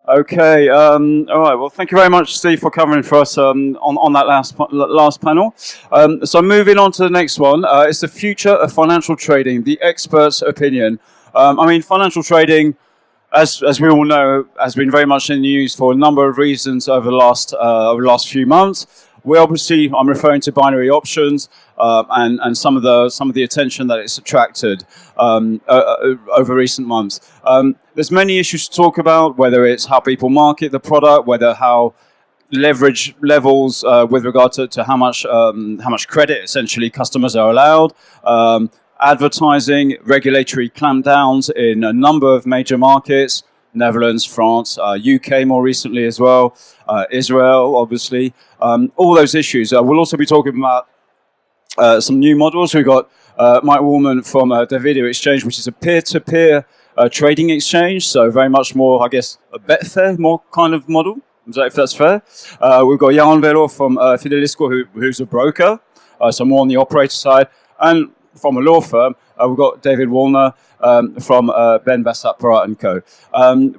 Okay. All right. Well, thank you very much, Steve, for covering for us on that last panel. So moving on to the next one, it's the future of financial trading, the expert's opinion. I mean, financial trading, as we all know, has been very much in the news for a number of reasons over the last few months. I'm referring to binary options and some of the attention that it's attracted over recent months. There's many issues to talk about, whether it's how people market the product, whether how leverage levels with regard to how much credit essentially customers are allowed. Advertising, regulatory clampdowns in a number of major markets, Netherlands, France, UK more recently as well, Israel, obviously. All those issues. We'll also be talking about some new models. We've got Mike Wolman from Daweda Exchange, which is a peer-to-peer trading exchange, so very much more, I guess, a Betfair more kind of model, if that's fair. We've got Jaron Veelo from Fidelisco, who's a broker, so more on the operator side. And from a law firm, we've got David Woliner from Basat, Porat & Co.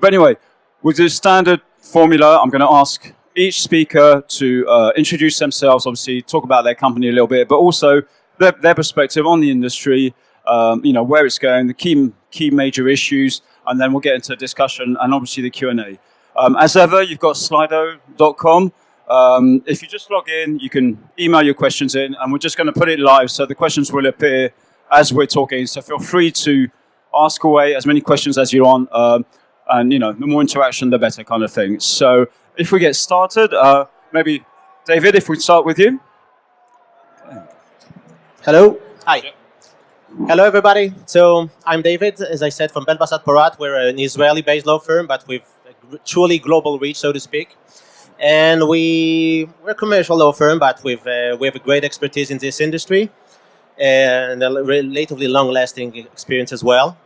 But anyway, with the standard formula, I'm going to ask each speaker to introduce themselves, obviously talk about their company a little bit, but also their perspective on the industry, where it's going, the key major issues, and then we'll get into discussion and obviously the Q&A. As ever, you've got slido.com. If you just log in, you can email your questions in, and we're just going to put it live, so the questions will appear as we're talking. So feel free to ask away as many questions as you want, and the more interaction, the better, kind of thing. So if we get started, maybe David, if we start with you. Hello. Hi. Yeah. Hello, everybody. So I'm David, as I said, from Basat Porat. We're an Israeli-based law firm, but with a truly global reach, so to speak. And we're a commercial law firm, but we have a great expertise in this industry and a relatively long-lasting experience as well.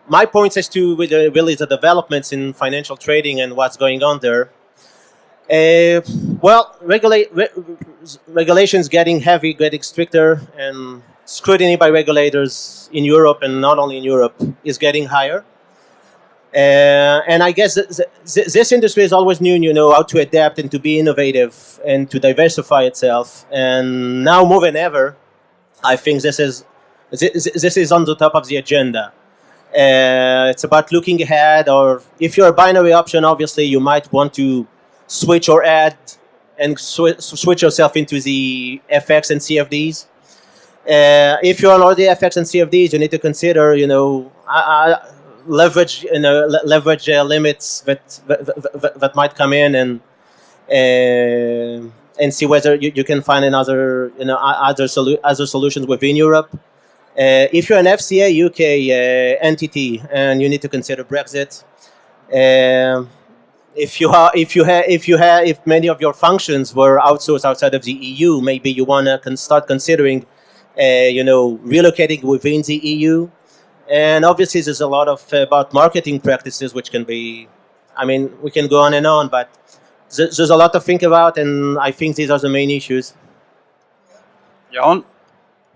My points as to really the developments in financial trading and what's going on there. Regulations getting heavy, getting stricter, and scrutiny by regulators in Europe, and not only in Europe, is getting higher. And I guess this industry is always new, how to adapt and to be innovative and to diversify itself. And now more than ever, I think this is on the top of the agenda. It's about looking ahead, or if you're a binary option, obviously you might want to switch or add and switch yourself into the FX and CFDs. If you're on all the FX and CFDs, you need to consider, leverage limits that might come in, and see whether you can find other solutions within Europe. If you're an FCA UK entity and you need to consider Brexit, if many of your functions were outsourced outside of the EU, maybe you want to start considering relocating within the EU. And obviously, there's a lot about marketing practices, which can be, we can go on and on, but there's a lot to think about, and I think these are the main issues. Jaron?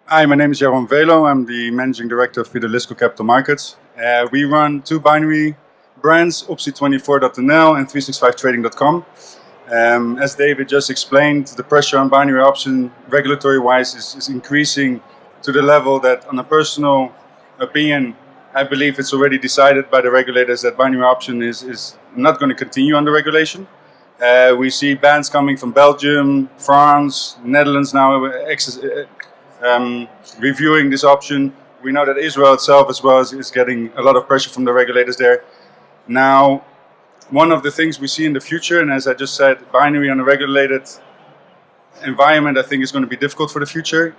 Hi, my name is Jaron Veelo. I'm the Managing Director of Fidelisco Capital Markets. We run two binary brands, Optie24.nl and 365trading.com. As David just explained, the pressure on binary option regulatory-wise is increasing to the level that, on a personal opinion, I believe it's already decided by the regulators that binary option is not going to continue under regulation. We see bans coming from Belgium, France, Netherlands now reviewing this option. We know that Israel itself as well is getting a lot of pressure from the regulators there. Now, one of the things we see in the future, and as I just said, binary on a regulated environment, I think is going to be difficult for the future.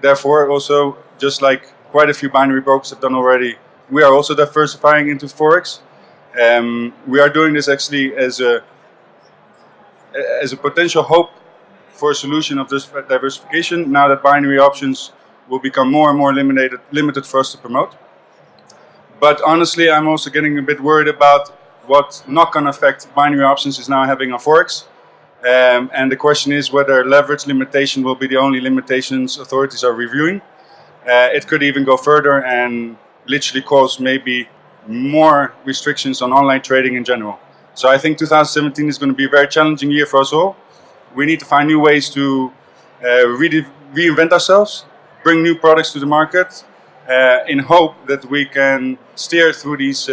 Therefore, also, just like quite a few binary brokers have done already, we are also diversifying into Forex. We are doing this actually as a potential hope for a solution of this diversification, now that binary options will become more and more limited for us to promote. But honestly, I'm also getting a bit worried about what knock-on effect binary options is now having on Forex. And the question is whether leverage limitation will be the only limitations authorities are reviewing. It could even go further and literally cause maybe more restrictions on online trading in general. So I think 2017 is going to be a very challenging year for us all. We need to find new ways to reinvent ourselves, bring new products to the market, in hope that we can steer through these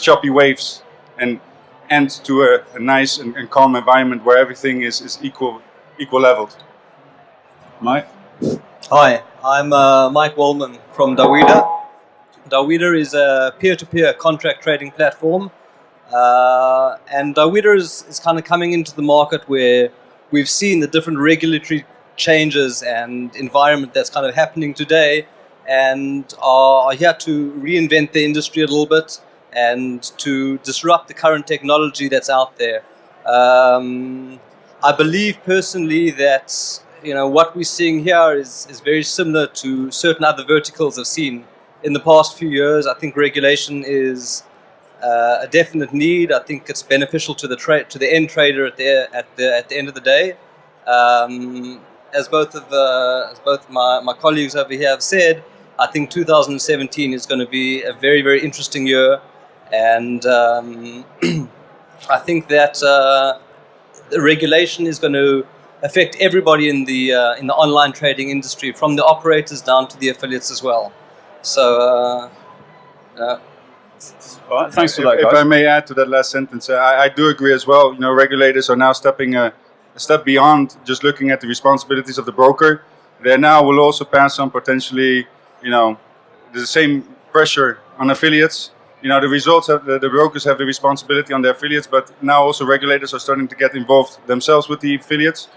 choppy waves and end to a nice and calm environment where everything is equal leveled. Mike? Hi, I'm Mike Wolman from Daweda. Daweda is a peer-to-peer contract trading platform, and Daweda is kind of coming into the market where we've seen the different regulatory changes and environment that's kind of happening today, and are here to reinvent the industry a little bit and to disrupt the current technology that's out there. I believe personally that what we're seeing here is very similar to certain other verticals I've seen in the past few years. I think regulation is a definite need. I think it's beneficial to the end trader at the end of the day. As both my colleagues over here have said, I think 2017 is going to be a very, very interesting year, and I think that the regulation is going to affect everybody in the online trading industry, from the operators down to the affiliates as well. So, All right, thanks for that, If guys. I may add to that last sentence, I do agree as well. Regulators are now stepping a step beyond just looking at the responsibilities of the broker. They now will also pass on potentially, the same pressure on affiliates. The results the brokers have the responsibility on their affiliates, but now also regulators are starting to get involved themselves with the affiliates.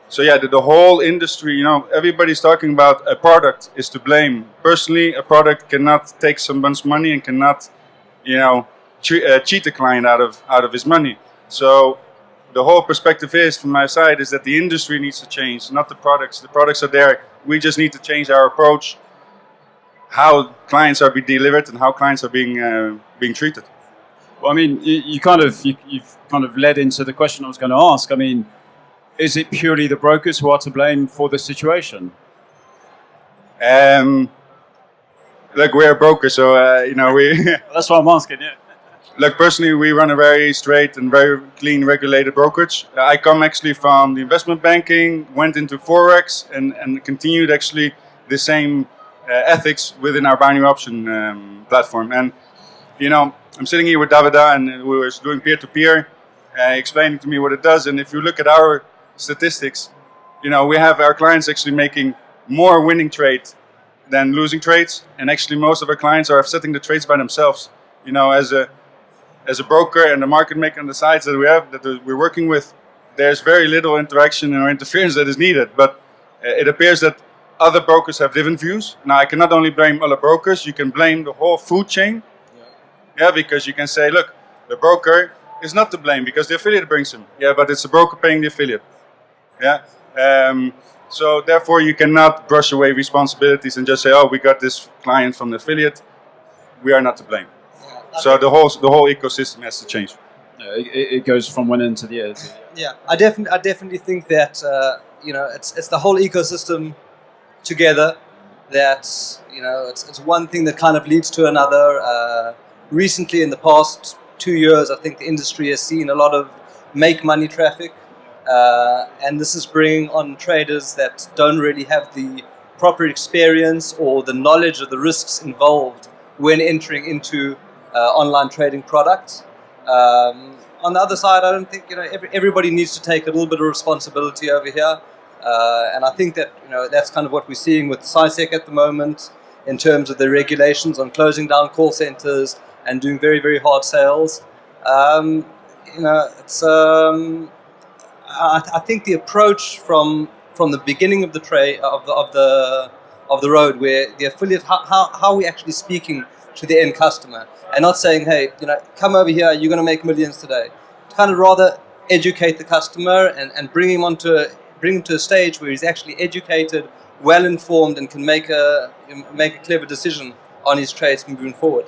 So yeah, the whole industry, everybody's talking about a product is to blame. Personally, a product cannot take someone's money and cannot, cheat the client out of his money. So the whole perspective is, from my side, is that the industry needs to change, not the products. The products are there. We just need to change our approach, how clients are being delivered and how clients are being treated. Well, I mean, you've kind of led into the question I was going to ask. I mean, is it purely the brokers who are to blame for the situation? Look, we're a broker, so we. That's what I'm asking. Yeah. Look, personally, we run a very straight and very clean, regulated brokerage. I come actually from the investment banking, went into Forex, and continued actually the same ethics within our binary option platform. And I'm sitting here with Daweda, and we were doing peer-to-peer, explaining to me what it does. And if you look at our statistics, we have our clients actually making more winning trades than losing trades, and actually most of our clients are setting the trades by themselves. As a broker and a market maker on the sides that we have, that we're working with, there's very little interaction or interference that is needed. But it appears that other brokers have different views. Now, I cannot only blame other brokers, you can blame the whole food chain. Yeah, because you can say, look, the broker is not to blame because the affiliate brings him. Yeah, but it's the broker paying the affiliate. Yeah. So therefore, you cannot brush away responsibilities and just say, oh, we got this client from the affiliate. We are not to blame. So the whole ecosystem has to change. It goes from one end to the other. yeah, I definitely think that it's the whole ecosystem together that it's one thing that kind of leads to another. Recently, in the past 2 years, I think the industry has seen a lot of make money traffic, and this is bringing on traders that don't really have the proper experience or the knowledge of the risks involved when entering into online trading products. On the other side, I don't think everybody needs to take a little bit of responsibility over here, and I think that that's kind of what we're seeing with SciSec at the moment in terms of the regulations on closing down call centers and doing very, very hard sales. It's I think the approach from the beginning of the trade of the road, where the affiliate, how we actually speaking to the end customer, and not saying, hey, come over here, you're going to make millions today. Kind of rather educate the customer and bring him to a stage where he's actually educated, well informed, and can make a clever decision on his trades moving forward.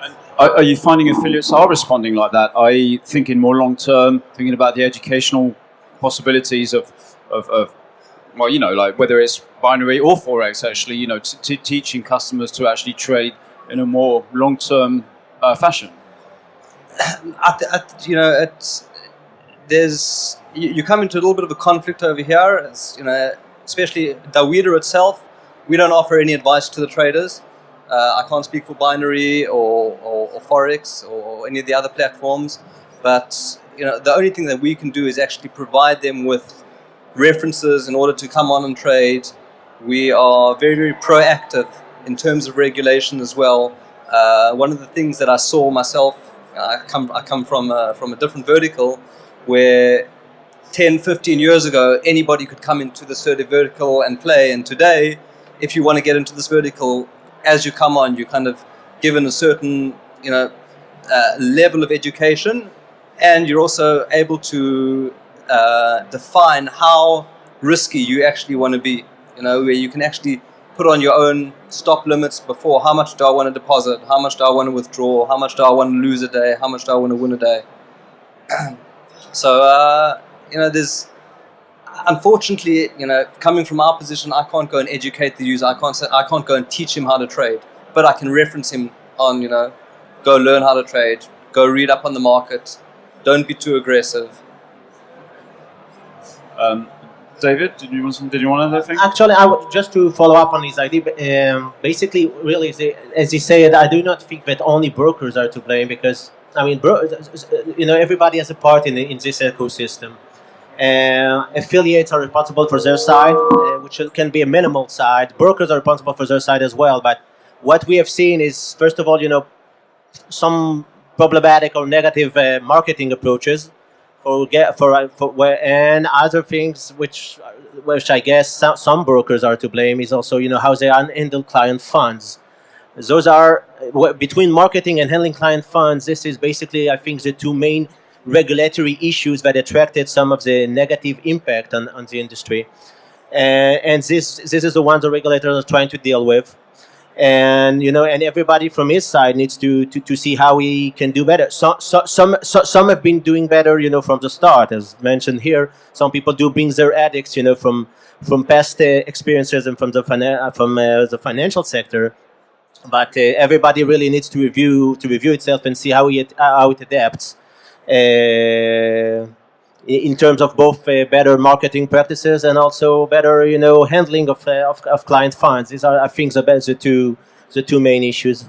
And are you finding affiliates are responding like that? Are you thinking more long term, thinking about the educational possibilities of like whether it's binary or Forex, actually, teaching customers to actually trade in a more long-term fashion? You know, you come into a little bit of a conflict over here. You know, especially Daweda itself, we don't offer any advice to the traders. I can't speak for Binary or Forex or any of the other platforms, but you know, the only thing that we can do is actually provide them with references in order to come on and trade. We are very, very proactive in terms of regulation as well. One of the things that I saw myself, I come from a different vertical, where 10, 15 years ago, anybody could come into this sort of vertical and play. And today, if you want to get into this vertical, as you come on, you're kind of given a certain, you know, level of education, and you're also able to define how risky you actually want to be. You know, where you can actually put on your own stop limits before. How much do I want to deposit? How much do I want to withdraw? How much do I want to lose a day? How much do I want to win a day? So, you know, there's, unfortunately, you know, coming from our position, I can't go and educate the user. I can't go and teach him how to trade, but I can reference him on, you know, go learn how to trade, go read up on the market, don't be too aggressive. David, did you want anything? Actually, just to follow up on his idea. Basically, really, as he said, I do not think that only brokers are to blame, because I mean, you know, everybody has a part in this ecosystem. Affiliates are responsible for their side, which can be a minimal side. Brokers are responsible for their side as well. But what we have seen is, first of all, you know, some problematic or negative marketing approaches, and other things which I guess some brokers are to blame is also, you know, how they handle client funds. Those are, between marketing and handling client funds, this is basically, I think, the two main regulatory issues that attracted some of the negative impact on the industry. And this is the ones the regulators are trying to deal with. And, you know, and everybody from his side needs to see how he can do better. Some have been doing better, you know, from the start, as mentioned here. Some people do bring their addicts, you know, from past experiences and from the financial sector. But everybody really needs to review itself and see how it adapts in terms of both better marketing practices and also better, you know, handling of client funds. These are, I think, the two main issues.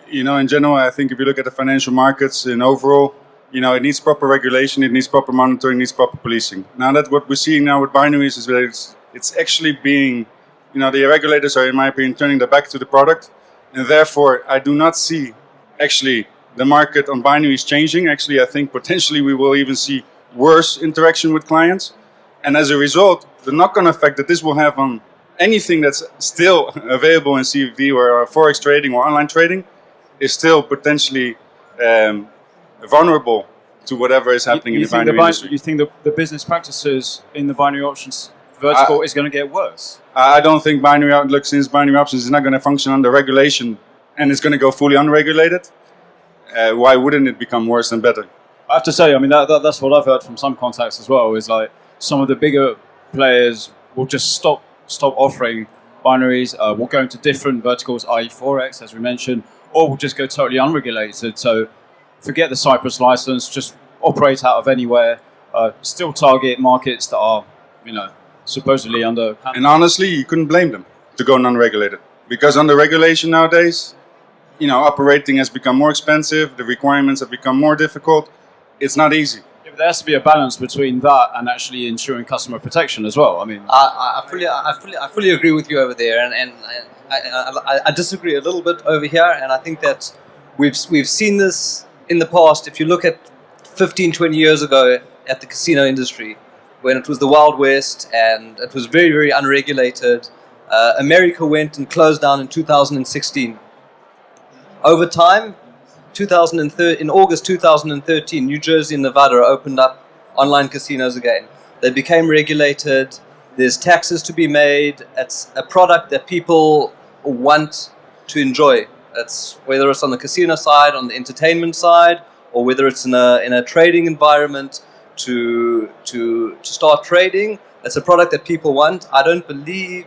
You know, in general, I think if you look at the financial markets in overall, you know, it needs proper regulation, it needs proper monitoring, it needs proper policing. Now that what we're seeing now with binaries is that it's actually being, you know, the regulators are, in my opinion, turning their back to the product, and therefore I do not see actually the market on binaries changing. Actually, I think potentially we will even see worse interaction with clients. And as a result, the knock-on effect that this will have on anything that's still available in CFD or Forex trading or online trading is still potentially vulnerable to whatever is happening in the binary industry. You think the business practices in the binary options vertical is going to get worse? I don't think binary outlook, since binary options is not going to function under regulation and it's going to go fully unregulated. Why wouldn't it become worse and better? I have to say, I mean, that's what I've heard from some contacts as well, is like some of the bigger players will just stop offering binaries, will go into different verticals, i.e. Forex, as we mentioned, or will just go totally unregulated. So forget the Cyprus license, just operate out of anywhere, still target markets that are, you know, supposedly under... And honestly, you couldn't blame them to go non-regulated. Because under regulation nowadays, you know, operating has become more expensive, the requirements have become more difficult. It's not easy. Yeah, but there has to be a balance between that and actually ensuring customer protection as well. I mean, I fully agree with you over there, and I disagree a little bit over here. And I think that we've seen this in the past. If you look at 15, 20 years ago at the casino industry, when it was the Wild West and it was very, very unregulated, America went and closed down in 2016. Over time, in August 2013, New Jersey and Nevada opened up online casinos again. They became regulated. There's taxes to be made. It's a product that people want to enjoy. It's whether it's on the casino side, on the entertainment side, or whether it's in a trading environment to start trading. It's a product that people want. I don't believe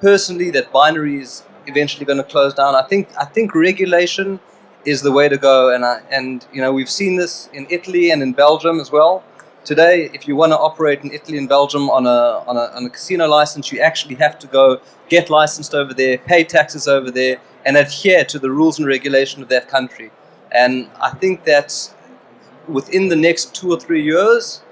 personally that binaries eventually going to close down. I think regulation is the way to go, and you know, we've seen this in Italy and in Belgium as well. Today, if you want to operate in Italy and Belgium on a casino license, you actually have to go get licensed over there, pay taxes over there, and adhere to the rules and regulation of that country. And I think that within the next 2 or 3 years,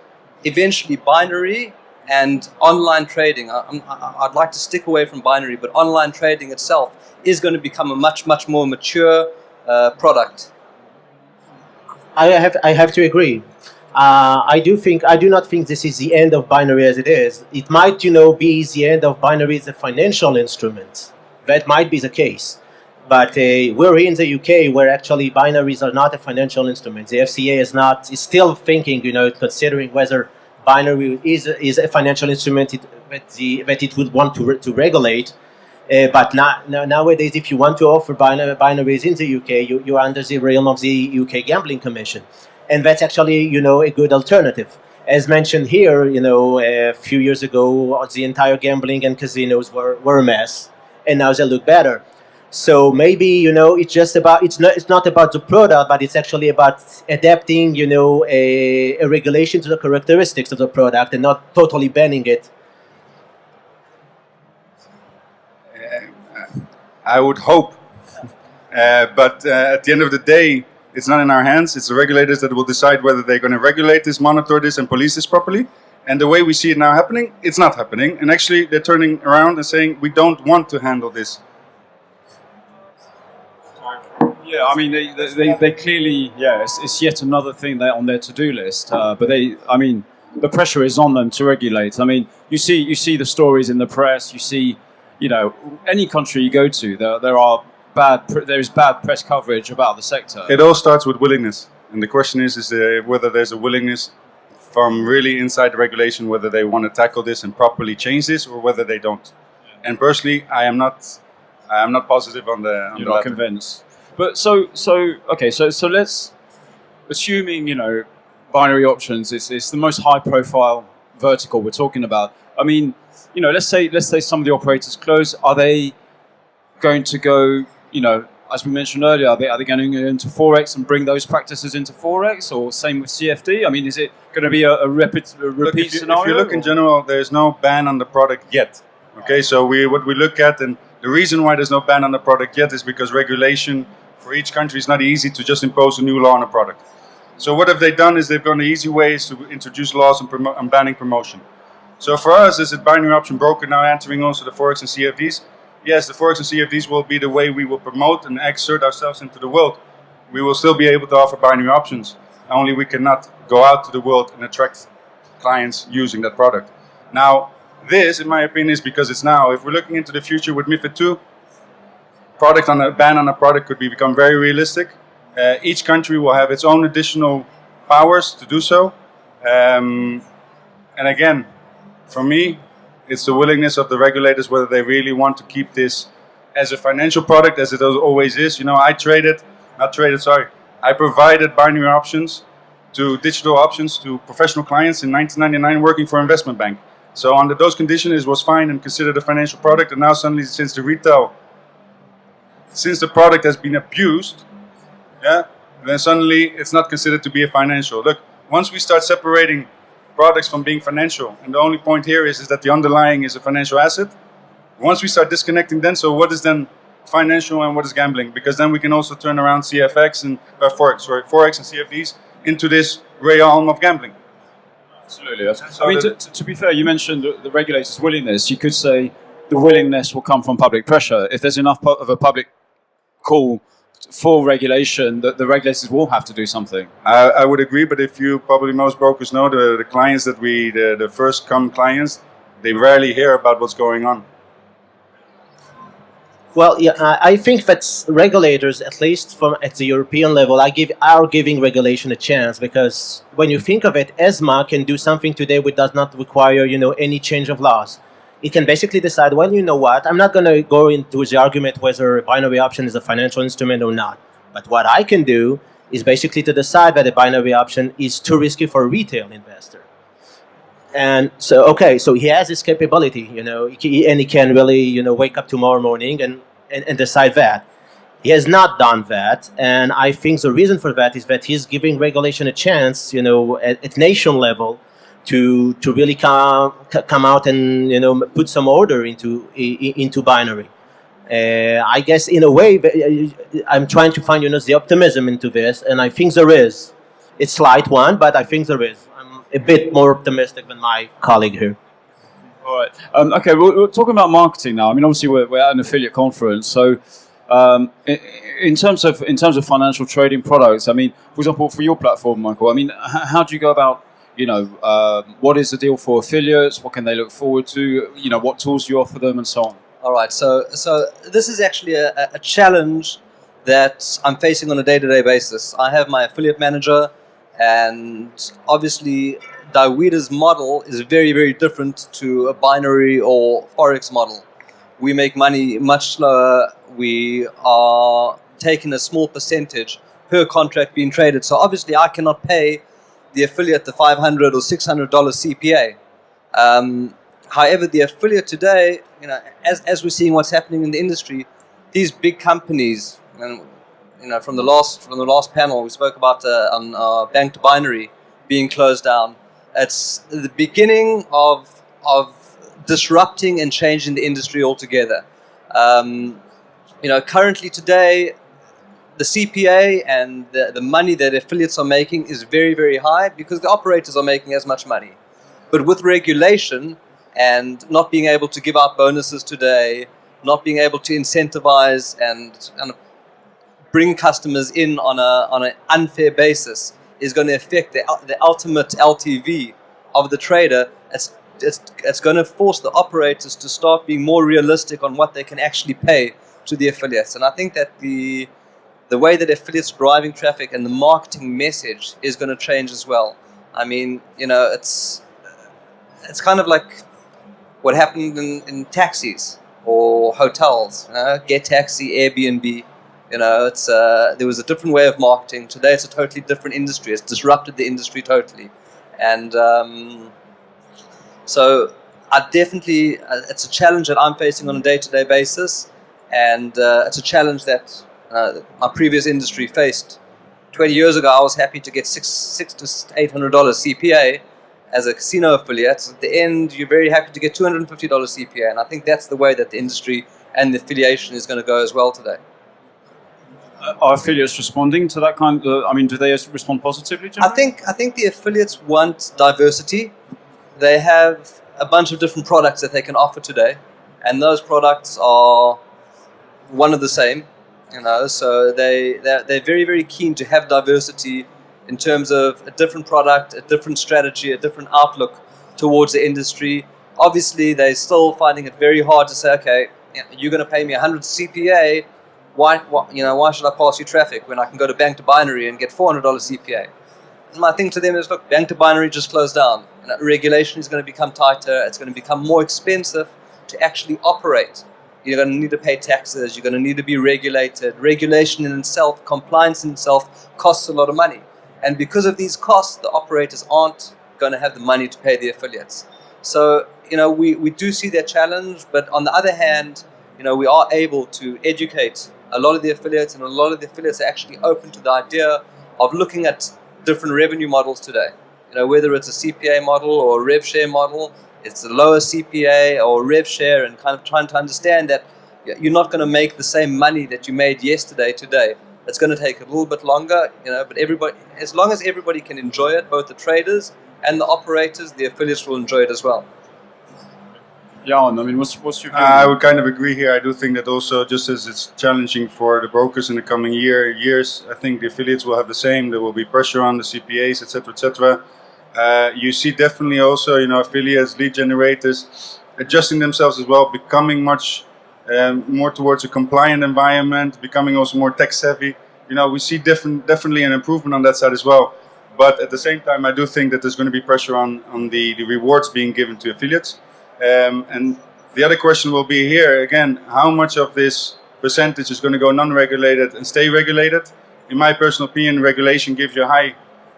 eventually binary and online trading, I'd like to stick away from binary, but online trading itself is going to become a much more mature product. I have to agree. I do not think this is the end of binary as it is. It might, be the end of binary as a financial instrument. That might be the case. But we're in the UK where actually binaries are not a financial instrument. The FCA is still thinking, considering whether binary is a financial instrument that it would want to regulate. But nowadays, if you want to offer binaries in the UK, you're under the realm of the UK Gambling Commission. And that's actually, a good alternative. As mentioned here, a few years ago, the entire gambling and casinos were a mess, and now they look better. So maybe, it's not about the product, but it's actually about adapting, a regulation to the characteristics of the product and not totally banning it. I would hope, but at the end of the day, it's not in our hands. It's the regulators that will decide whether they're going to regulate this, monitor this, and police this properly. And the way we see it now happening, it's not happening. And actually, they're turning around and saying, we don't want to handle this. Yeah, I mean, they clearly, it's yet another thing on their to-do list. But the pressure is on them to regulate. I mean, you see the stories in the press. You see, any country you go to, there is bad press coverage about the sector. It all starts with willingness, and the question is whether there's a willingness from really inside the regulation, whether they want to tackle this and properly change this, or whether they don't. And personally, I am not positive on the. You're not convinced. But so let's, assuming binary options is the most high profile vertical we're talking about. I mean, let's say some of the operators close. Are they going to go? As we mentioned earlier, are they going to go into Forex and bring those practices into Forex, or same with CFD? I mean, is it going to be a repeat scenario? If you look in general, there's no ban on the product yet. Okay, so what we look at, and the reason why there's no ban on the product yet is because regulation for each country is not easy to just impose a new law on a product. So what have they done is they've gone the easy ways to introduce laws on banning promotion. So for us, is it binary option broker now entering also the Forex and CFDs? Yes, the Forex and CFDs will be the way we will promote and exert ourselves into the world. We will still be able to offer binary options. Only we cannot go out to the world and attract clients using that product. Now, this, in my opinion, is because it's now. If we're looking into the future with MiFID II, ban on a product could become very realistic. Each country will have its own additional powers to do so. And again, for me, it's the willingness of the regulators whether they really want to keep this as a financial product, as it always is. I provided binary options to digital options to professional clients in 1999 working for an investment bank. So under those conditions, it was fine and considered a financial product. And now suddenly, since the product has been abused, then suddenly it's not considered to be a financial. Look, once we start separating products from being financial, and the only point here is that the underlying is a financial asset. Once we start disconnecting then, so what is then financial and what is gambling? Because then we can also turn around Forex and CFDs into this realm of gambling. Absolutely. I mean, to be fair, you mentioned the regulators' willingness. You could say the willingness will come from public pressure. If there's enough of a public call for regulation, the regulators will have to do something. I would agree, but probably most brokers know, the clients that the first come clients, they rarely hear about what's going on. Well, I think that regulators, at least at the European level, are giving regulation a chance, because when you think of it, ESMA can do something today which does not require, any change of laws. It can basically decide, well, you know what, I'm not going to go into the argument whether a binary option is a financial instrument or not. But what I can do is basically to decide that a binary option is too risky for a retail investor. And so, so he has this capability, and he can really, wake up tomorrow morning and and decide that. He has not done that, and I think the reason for that is that he's giving regulation a chance, at nation level, to really come out and put some order into binary. I guess in a way, I'm trying to find the optimism into this, and I think there is. It's slight one, but I think there is. I'm a bit more optimistic than my colleague here. All right. Okay, we're talking about marketing now. I mean, obviously we're at an affiliate conference, so in terms of financial trading products, I mean, for example, for your platform, Michael, I mean, how do you go about, what is the deal for affiliates? What can they look forward to? What tools do you offer them, and so on? All right, so this is actually a challenge that I'm facing on a day-to-day basis. I have my affiliate manager, and obviously Daweda's model is very, very different to a binary or Forex model. We make money much slower. We are taking a small percentage per contract being traded. So obviously I cannot pay the affiliate the $500 or $600 CPA. However, the affiliate today, as we're seeing what's happening in the industry, these big companies, from the last panel we spoke about on banked binary being closed down. It's the beginning of disrupting and changing the industry altogether. Currently today, the CPA and the money that affiliates are making is very, very high because the operators are making as much money. But with regulation and not being able to give out bonuses today, not being able to incentivize and bring customers in on an unfair basis is going to affect the ultimate LTV of the trader. It's going to force the operators to start being more realistic on what they can actually pay to the affiliates. And I think that the way that affiliates are driving traffic and the marketing message is going to change as well. I mean, it's kind of like what happened in taxis or hotels. Get Taxi, Airbnb. There was a different way of marketing. Today, it's a totally different industry. It's disrupted the industry totally, and so I definitely it's a challenge that I'm facing on a day-to-day basis, and it's a challenge that my previous industry faced. 20 years ago, I was happy to get $600 to $800 CPA as a casino affiliate. At the end, you're very happy to get $250 CPA, and I think that's the way that the industry and the affiliation is going to go as well today. Are affiliates responding to that kind of, do they respond positively, Jim? I think the affiliates want diversity. They have a bunch of different products that they can offer today, and those products are one of the same, so they're very, very keen to have diversity in terms of a different product, a different strategy, a different outlook towards the industry. Obviously, they're still finding it very hard to say, okay, you're going to pay me 100 CPA. Why should I pass you traffic when I can go to bank to binary and get $400 CPA? And my thing to them is, look, bank to binary just closed down. Regulation is going to become tighter. It's going to become more expensive to actually operate. You're going to need to pay taxes. You're going to need to be regulated. Regulation in itself, compliance in itself, costs a lot of money. And because of these costs, the operators aren't going to have the money to pay the affiliates. So, we do see that challenge. But on the other hand, we are able to educate a lot of the affiliates, and a lot of the affiliates are actually open to the idea of looking at different revenue models today. Whether it's a CPA model or a rev share model, it's a lower CPA or rev share, and kind of trying to understand that you're not going to make the same money that you made yesterday today. It's going to take a little bit longer, but everybody, as long as everybody can enjoy it, both the traders and the operators, the affiliates will enjoy it as well. Jaron, what's your view? I would kind of agree here. I do think that also, just as it's challenging for the brokers in the coming years, I think the affiliates will have the same. There will be pressure on the CPAs, etc., etc. You see definitely also, affiliates, lead generators, adjusting themselves as well, becoming much more towards a compliant environment, becoming also more tech savvy. We see definitely an improvement on that side as well. But at the same time, I do think that there's going to be pressure on the rewards being given to affiliates. And the other question will be here again, how much of this percentage is going to go non-regulated and stay regulated? In my personal opinion, regulation gives you a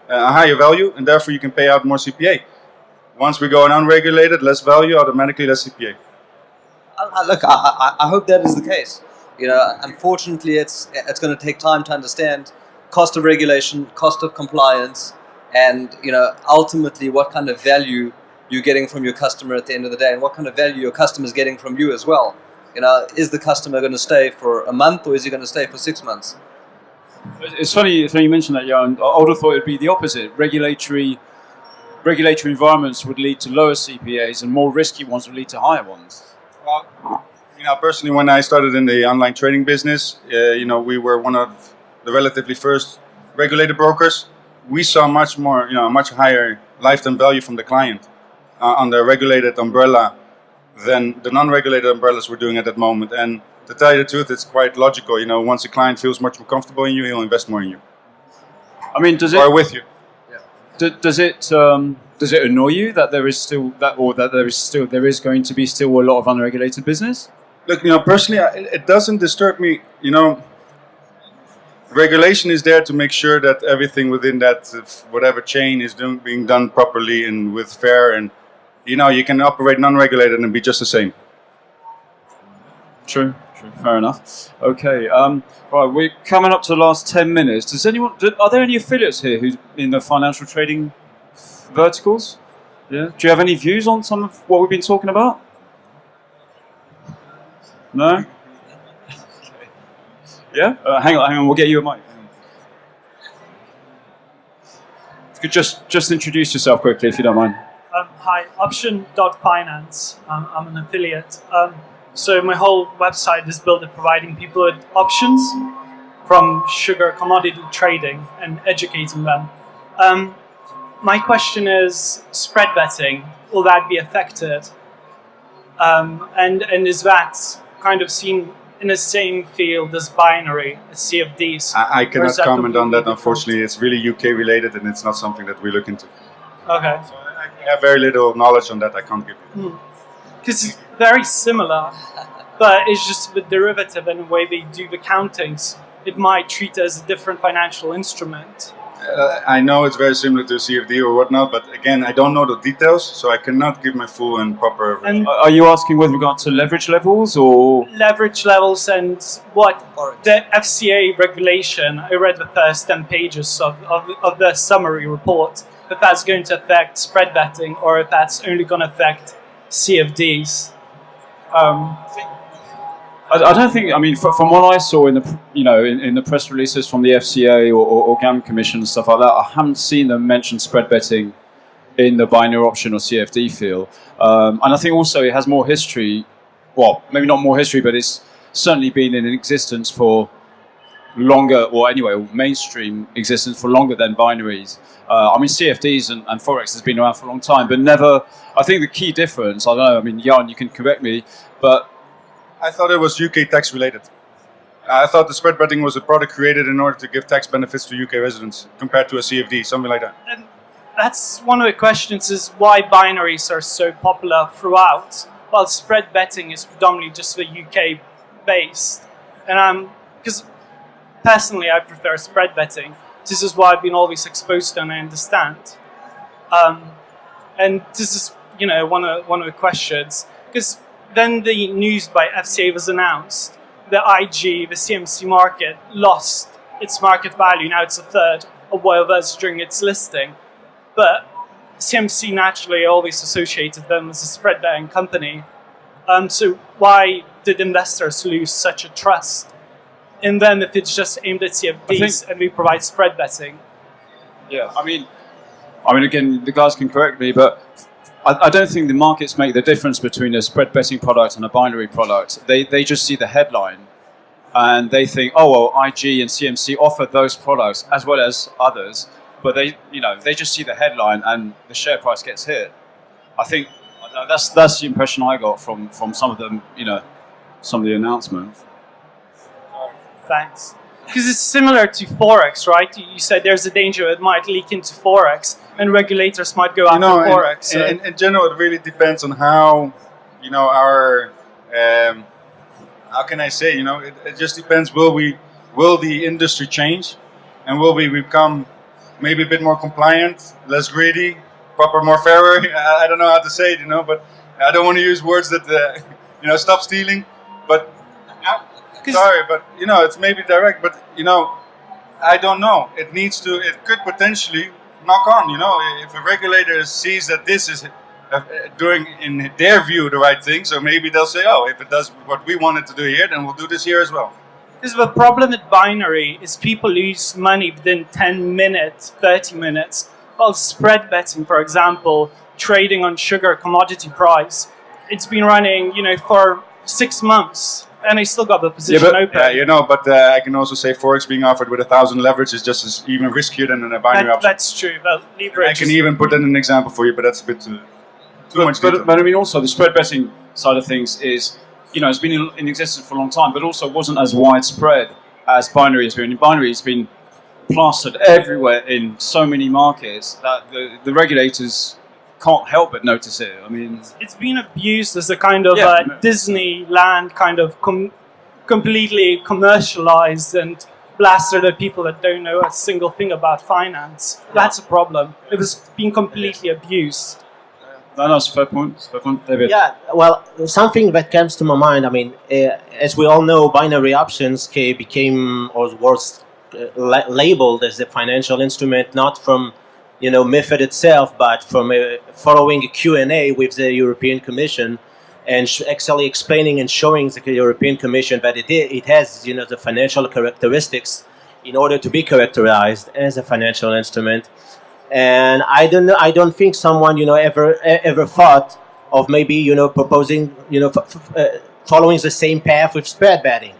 higher value, and therefore you can pay out more CPA. Once we go unregulated, less value, automatically less CPA. Look, I hope that is the case. You know, unfortunately, it's going to take time to understand cost of regulation, cost of compliance, and you know, ultimately, what kind of value you're getting from your customer at the end of the day, and what kind of value your customer is getting from you as well. You know, is the customer going to stay for a month, or is he going to stay for 6 months? It's funny you mentioned that, Jaron. I would have thought it'd be the opposite. Regulatory environments would lead to lower CPAs, and more risky ones would lead to higher ones. Well, you know, personally, when I started in the online trading business, you know, we were one of the relatively first regulated brokers. We saw much more, you know, much higher lifetime value from the client under a regulated umbrella than the non-regulated umbrellas were doing at that moment. And to tell you the truth, it's quite logical. You know, once a client feels much more comfortable in you, he'll invest more in you. I mean, does it? Or with you. Does it annoy you that there is still that, or that there is going to be still a lot of unregulated business? Look, you know, personally, it doesn't disturb me. You know, regulation is there to make sure that everything within that whatever chain is being done properly and with fair, and you know, you can operate non-regulated and be just the same. True, fair enough. Okay, right, we're coming up to the last 10 minutes. Are there any affiliates here who's in the financial trading verticals? Yeah. Do you have any views on some of what we've been talking about? No? Yeah? Hang on, we'll get you a mic. If you could just introduce yourself quickly, if you don't mind. Hi, option.finance. I'm an affiliate. So my whole website is built at providing people with options from sugar commodity trading and educating them. My question is, spread betting, will that be affected? And is that kind of seen in the same field as binary, as CFDs? I cannot comment on that, unfortunately. It's really UK related and it's not something that we look into. Okay. So I have very little knowledge on that. I can't give you. Because it's very similar, but it's just the derivative and the way they do the countings. It might treat it as a different financial instrument. I know it's very similar to CFD or whatnot, but again, I don't know the details, so I cannot give my full and proper. And are you asking with regard to leverage levels or leverage levels and what the FCA regulation? I read the first 10 pages of the summary report. If that's going to affect spread betting or if that's only going to affect CFDs. I don't think. I mean, from what I saw in the in the press releases from the FCA or GAM Commission and stuff like that, I haven't seen them mention spread betting in the binary option or CFD field. And I think also it has more history. Well, maybe not more history, but it's certainly been in existence for longer, or anyway, mainstream existence for longer than binaries. I mean, CFDs and Forex has been around for a long time, but never. I think the key difference. I don't know. I mean, Jaron, you can correct me, but I thought it was UK tax related. I thought the spread betting was a product created in order to give tax benefits to UK residents compared to a CFD, something like that. And that's one of the questions: is why binaries are so popular throughout, while spread betting is predominantly just the UK based. And because personally, I prefer spread betting. This is why I've been always exposed to, and I understand. And this is, one of the questions, because then the news by FCA was announced. The IG, the CMC market, lost its market value. Now it's a third of what it was during its listing. But CMC naturally always associated them as a spread betting company. So why did investors lose such a trust in them if it's just aimed at CFDs and we provide spread betting? Yeah, I mean, again, the guys can correct me, but I don't think the markets make the difference between a spread betting product and a binary product. They just see the headline and they think, oh, well, IG and CMC offer those products as well as others, but they just see the headline and the share price gets hit. I think that's the impression I got from some of them, some of the announcements. Thanks. Because it's similar to Forex, right? You said there's a danger it might leak into Forex and regulators might go after Forex. In general, it really depends on how, our, how can I say, it just depends. Will the industry change? And will we become maybe a bit more compliant, less greedy, more fairer? I don't know how to say it, but I don't want to use words that, stop stealing. But Sorry, but it's maybe direct, but I don't know. It needs to. It could potentially knock on. If a regulator sees that this is doing, in their view, the right thing, so maybe they'll say, "Oh, if it does what we wanted to do here, then we'll do this here as well." Because the problem with binary is people lose money within 10 minutes, 30 minutes. Well, spread betting, for example, trading on sugar commodity price, it's been running, for 6 months, and they still got the position open. Yeah, but I can also say Forex being offered with 1,000 leverage is just as even riskier than a binary option. That's true. Well, leverage. I can even put that in an example for you, but that's a bit too much. But I mean, also the spread betting side of things is, it's been in existence for a long time, but also wasn't as widespread as binary has been. Binary has been plastered everywhere in so many markets that the regulators can't help but notice it. I mean, it's been abused as a kind of Disneyland kind of completely commercialized and blasted at people that don't know a single thing about finance. That's a problem. It was being completely abused. That's a fair point. David. Yeah, well, something that comes to my mind, I mean, as we all know, binary options became or was labeled as a financial instrument, not from MiFID itself, but from following a Q&A with the European Commission, and actually explaining and showing the European Commission that it has the financial characteristics in order to be characterized as a financial instrument. And I don't think someone ever thought of maybe proposing following the same path with spread betting.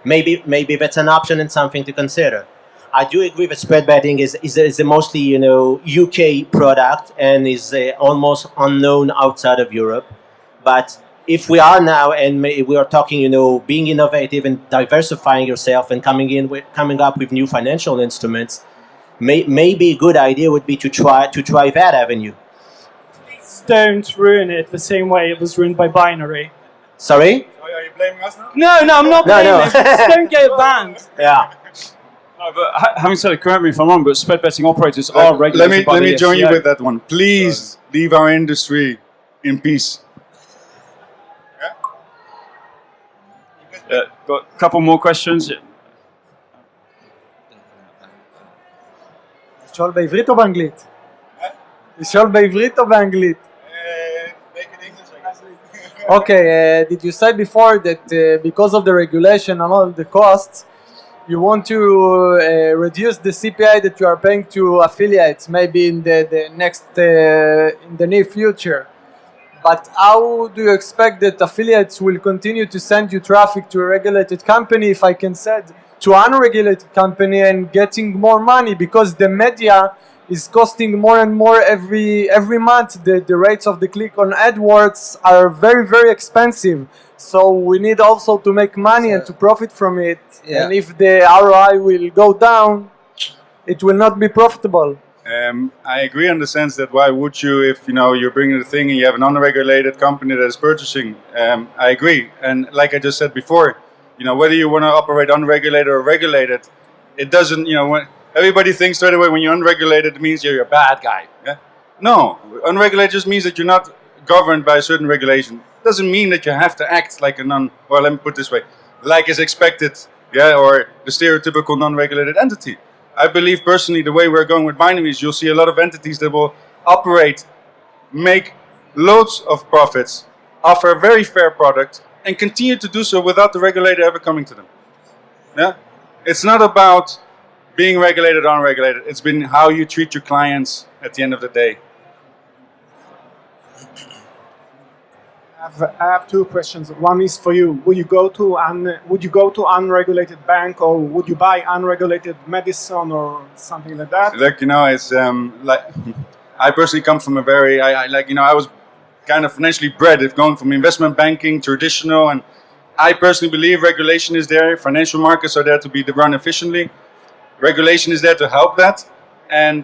Maybe that's an option and something to consider. I do agree that spread betting is a mostly UK product and is almost unknown outside of Europe. But if we are now and we are talking being innovative and diversifying yourself and coming up with new financial instruments, maybe a good idea would be to try that avenue. Please don't ruin it the same way it was ruined by binary. Sorry? Are you blaming us now? No, I'm not blaming it. Just don't get banned. Yeah. No, but having said it, correct me if I'm wrong, but spread betting operators are regulated by the Let me join you FCA. with that one. Please leave our industry in peace. Got a couple more questions. לשאול בעברית או באנגלית? לשאול בעברית או באנגלית? Okay, did you say before that because of the regulation and all the costs, you want to reduce the CPI that you are paying to affiliates maybe in the next in the near future? But how do you expect that affiliates will continue to send you traffic to a regulated company, if I can say, to an unregulated company and getting more money, because the media is costing more and more every month. The rates of the click on AdWords are very, very expensive. So we need also to make money and to profit from it. Yeah. And if the ROI will go down, it will not be profitable. I agree in the sense that why would you, if you're bringing the thing and you have an unregulated company that is purchasing? I agree, and like I just said before, whether you want to operate unregulated or regulated, it doesn't. When everybody thinks straight away when you're unregulated, it means you're a bad guy. Yeah? No, unregulated just means that you're not governed by a certain regulation. Doesn't mean that you have to act like a or let me put it this way, like is expected, or the stereotypical non-regulated entity. I believe personally the way we're going with binaries, you'll see a lot of entities that will operate, make loads of profits, offer a very fair product, and continue to do so without the regulator ever coming to them. Yeah? It's not about being regulated or unregulated. It's been how you treat your clients at the end of the day. I have two questions. One is for you. Would you go to unregulated bank, or would you buy unregulated medicine or something like that? Look, it's like I personally come from a very I was kind of financially bred. It's going from investment banking, traditional, and I personally believe regulation is there. Financial markets are there to be run efficiently. Regulation is there to help that, and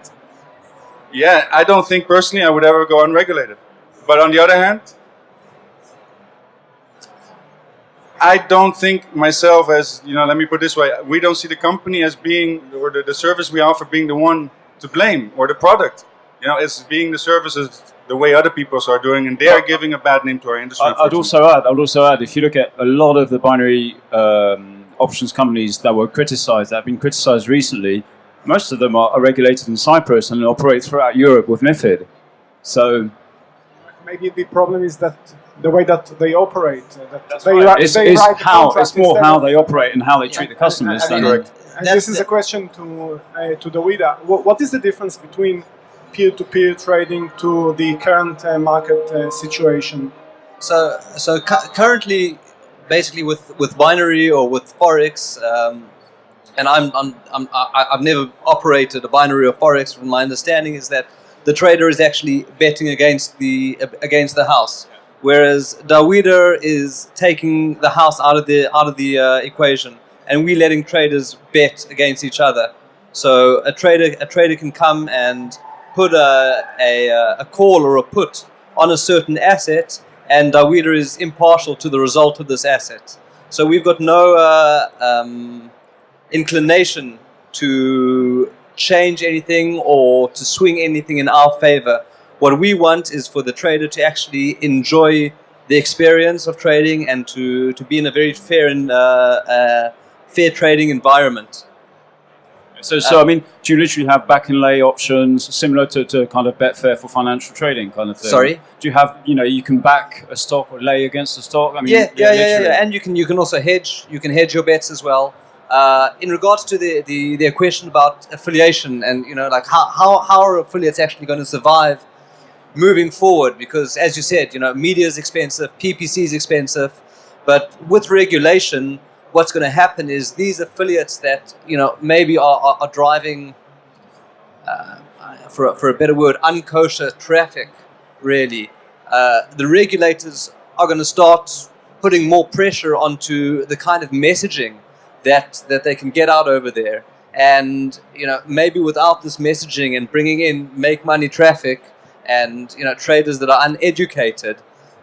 I don't think personally I would ever go unregulated. But on the other hand, I don't think myself as, let me put it this way, we don't see the company as being, or the service we offer being the one to blame, or the product. It's being the services the way other people are doing, and they are giving a bad name to our industry. I'd also add, if you look at a lot of the binary options companies that were criticized, that have been criticized recently, most of them are regulated in Cyprus and operate throughout Europe with MiFID. So Maybe the problem is that the way that they operate. That they right. they It's write the how contract it's more instead how of- they operate and how they treat the customers. I mean, than- And this is a question to Daweda. What is the difference between peer-to-peer trading to the current market situation? So currently, basically with binary or with Forex, and I've never operated a binary or Forex. From my understanding, is that the trader is actually betting against the house, whereas Daweda is taking the house out of the equation, and we letting traders bet against each other. So a trader can come and put a call or a put on a certain asset, and Daweda is impartial to the result of this asset. So we've got no inclination to change anything or to swing anything in our favor. What we want is for the trader to actually enjoy the experience of trading and to be in a very fair and fair trading environment. So I mean, do you literally have back and lay options similar to kind of Betfair for financial trading kind of thing? Sorry? Do you have, you can back a stock or lay against a stock? I mean, Yeah. And you can also hedge. You can hedge your bets as well. In regards to the question about affiliation and like how are affiliates actually going to survive moving forward? Because as you said, media is expensive, PPC is expensive, but with regulation, what's going to happen is these affiliates that maybe are driving, for a better word, unkosher traffic. Really, the regulators are going to start putting more pressure onto the kind of messaging that they can get out over there, and maybe without this messaging and bringing in make money traffic and traders that are uneducated,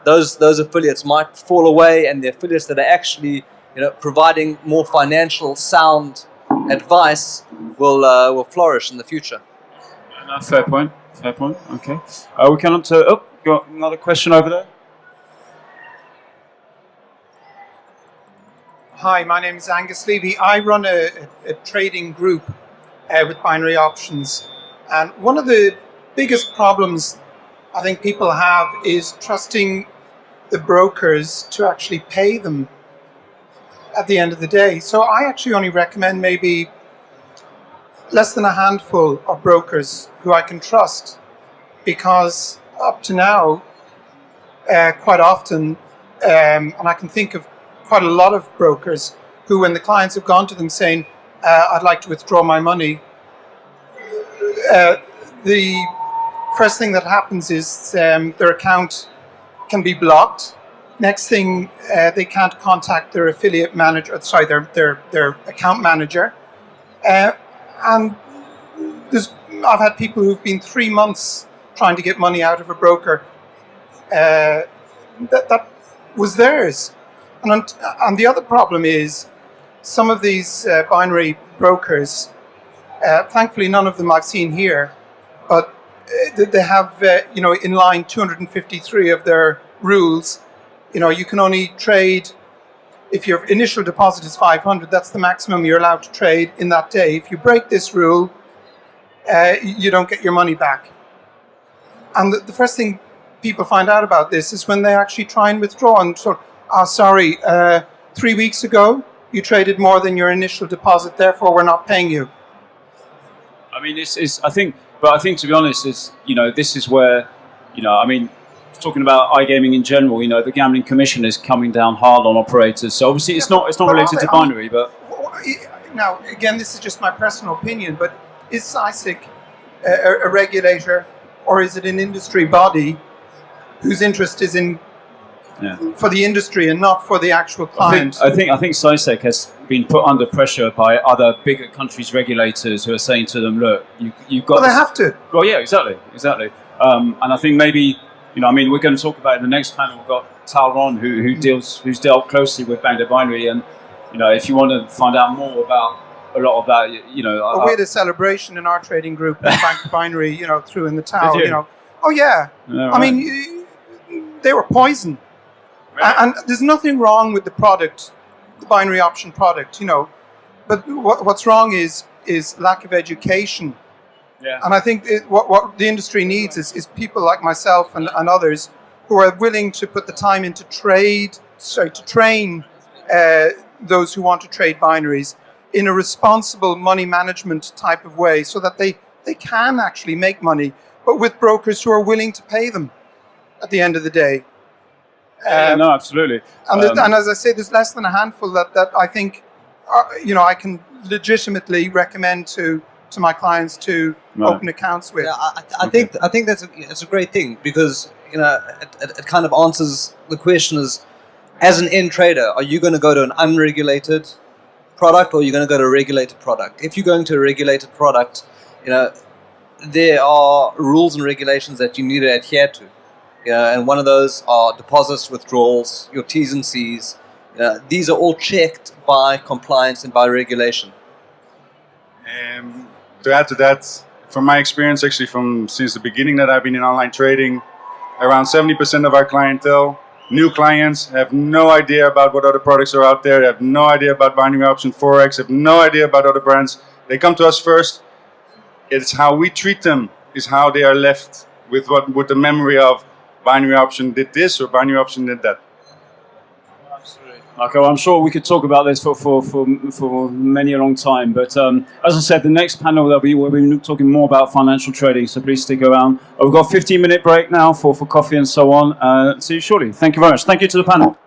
those affiliates might fall away, and the affiliates that are actually providing more financial sound advice will flourish in the future. Fair point. Okay. We come up to got another question over there. Hi, my name is Angus Levy. I run a trading group with binary options. And one of the biggest problems I think people have is trusting the brokers to actually pay them at the end of the day. So I actually only recommend maybe less than a handful of brokers who I can trust, because up to now, quite often, and I can think of quite a lot of brokers who, when the clients have gone to them saying, I'd like to withdraw my money, the first thing that happens is their account can be blocked. Next thing, they can't contact their affiliate manager, their account manager. And I've had people who've been 3 months trying to get money out of a broker that was theirs. And the other problem is some of these binary brokers, thankfully none of them I've seen here, but they have, in line 253 of their rules, you can only trade if your initial deposit is 500, that's the maximum you're allowed to trade in that day. If you break this rule, you don't get your money back. And the first thing people find out about this is when they actually try and withdraw and sort of, sorry, 3 weeks ago, you traded more than your initial deposit, therefore we're not paying you. I mean, I think to be honest, this is where, talking about iGaming in general, the gambling commission is coming down hard on operators. So obviously it's not related to binary, but now again, this is just my personal opinion, but is CISIC a regulator, or is it an industry body whose interest is in for the industry and not for the actual client? I think CISEC has been put under pressure by other bigger countries' regulators who are saying to them, look, you've got. Well, they have to. Well, yeah, exactly. And I think maybe, we're going to talk about in the next panel. We've got Jaron who's dealt closely with Bank Binary, and if you want to find out more about a lot of that, Well, we had a celebration in our trading group with Bank Binary, through in the town. Oh yeah. Right. I mean, they were poison. Really? And there's nothing wrong with the product the binary option product, you know. But what's wrong is lack of education. Yeah. And I think what the industry needs is people like myself and others who are willing to put the time in to train those who want to trade binaries in a responsible money management type of way, so that they can actually make money, but with brokers who are willing to pay them at the end of the day. No, absolutely. And as I say, there's less than a handful that I think, you know, I can legitimately recommend to my clients to open accounts with. Yeah, I think that's a great thing, because you know it kind of answers the question: is as an end trader, are you going to go to an unregulated product or are you going to go to a regulated product? If you're going to a regulated product, you know there are rules and regulations that you need to adhere to. You know, and one of those are deposits, withdrawals, your T's and C's. You know, these are all checked by compliance and by regulation. To add to that, from my experience, actually since the beginning that I've been in online trading, around 70% of our clientele, new clients, have no idea about what other products are out there, have no idea about binary option, Forex, have no idea about other brands. They come to us first. It's how we treat them is how they are left with the memory of binary option did this or binary option did that. Okay, well, I'm sure we could talk about this for many a long time. But as I said, the next panel we'll be talking more about financial trading. So please stick around. We've got a 15-minute break now for coffee and so on. See you shortly. Thank you very much. Thank you to the panel.